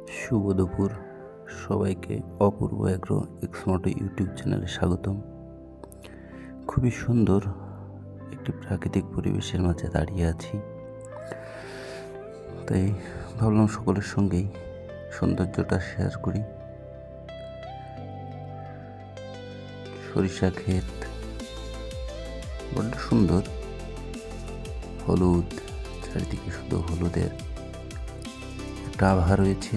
শুভ দুপুর সবাইকে। অপূর্ব agro এক্সমোটো YouTube চ্যানেলে স্বাগতম। খুবই সুন্দর একটি প্রাকৃতিক পরিবেশের মাঝে দাঁড়িয়ে আছি, তাই ভাবলাম সকলের সঙ্গেই সৌন্দর্যটা শেয়ার করি। সরিষা ক্ষেত বড্ড সুন্দর, হলুদ, চারিদিকে শুধু হলুদের একটা আভা রয়েছে।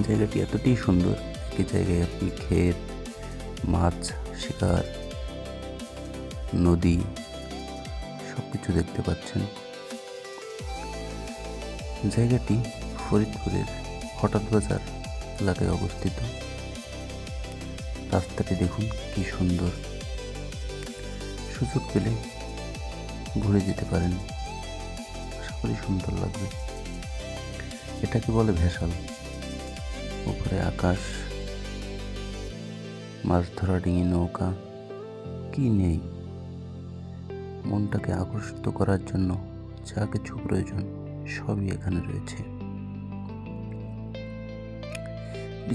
জায়গাটি এতটাই সুন্দর, একই জায়গায় আপনি ক্ষেত, মাছ শিকার, নদী সব কিছু দেখতে পাচ্ছেন। জায়গাটি ফরিদপুরের হঠাৎ বাজার এলাকায় অবস্থিত। রাস্তাটি দেখুন কি সুন্দর, সুযোগ পেলে ঘুরে যেতে পারেন, আশা করি সুন্দর লাগবে। এটাকে বলে ভেসাল। উপরে আকাশ, মাছ ধরা ডিঙি, নৌকা, কি নেই। মনটাকে আকর্ষিত করার জন্য যা কিছু প্রয়োজন সবই এখানে রয়েছে।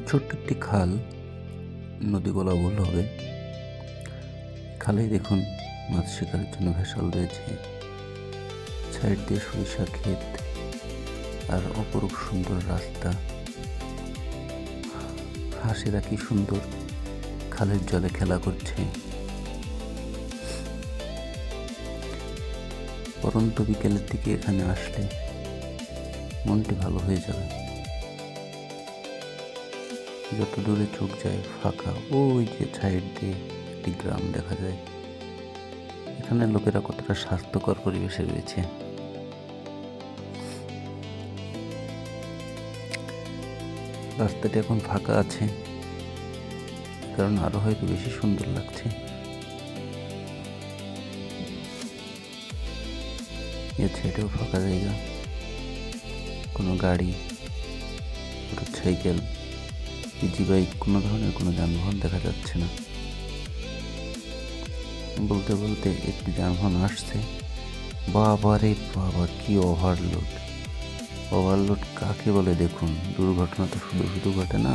ছোট্ট একটি খাল, নদী বলা ভুল হবে। খালেই দেখুন মাছ শিকারের জন্য ভেসাল রয়েছে, সাইড দিয়ে সরিষা ক্ষেত আর অপরূপ সুন্দর রাস্তা। হাঁসেরা কি সুন্দর খালের জলে খেলা করছে। পরন্ত বিকেলের দিকে এখানে আসলে মনটি ভালো হয়ে যাবে। যত দূরে চোখ যায় ফাঁকা, ওই যে সাইড দিয়ে একটি গ্রাম দেখা যায়। এখানে লোকেরা কতটা স্বাস্থ্যকর পরিবেশে রয়েছে। রাস্তাটি এখন ফাঁকা আছে, কারণ আরো হয়তো বেশি সুন্দর লাগছে। এর সাইডেও ফাঁকা জায়গা, কোনো গাড়ি, মোটরসাইকেল, ইজি বাইক, কোনো ধরনের কোনো যানবাহন দেখা যাচ্ছে না। বলতে বলতে একটি যানবাহন আসছে। বাবারে বাবা, কি ওভারলোড! ওভারলোড কাকে বলে দেখুন। দুর্ঘটনা তো শুধু শুধু ঘটে না।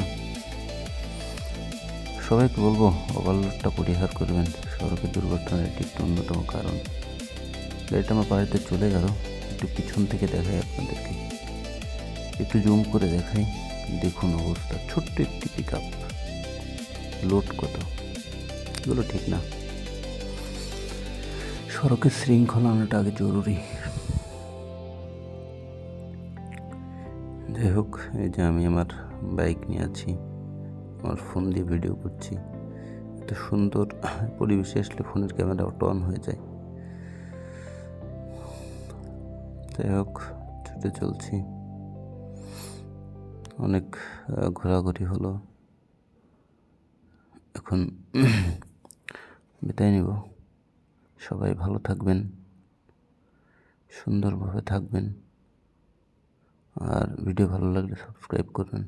সবাইকে বলবো ওভারলোডটা পরিহার করবেন। সড়কের দুর্ঘটনার এটি একটি অন্যতম কারণ। গাড়িটা আমার বাড়িতে চলে গেল, একটু পিছন থেকে দেখাই আপনাদেরকে, একটু জুম করে দেখাই। দেখুন অবস্থা, ছোট্ট একটি পিক আপ, লোড কত, এগুলো ঠিক না। সড়কের শৃঙ্খলা আনাটা আগে জরুরি। যাই হোক, এই যে আমি আমার বাইক নিয়ে আছি, আমার ফোন দিয়ে ভিডিও করছি। এত সুন্দর পরিবেশে আসলে ফোনের ক্যামেরা অটো অন হয়ে যায়। যাই হোক, ছুটে চলছি, অনেক ঘোরাঘুরি হলো, এখন বিদায় নিব। সবাই ভালো থাকবেন, সুন্দরভাবে থাকবেন, আর ভিডিও ভালো লাগলে সাবস্ক্রাইব করবেন।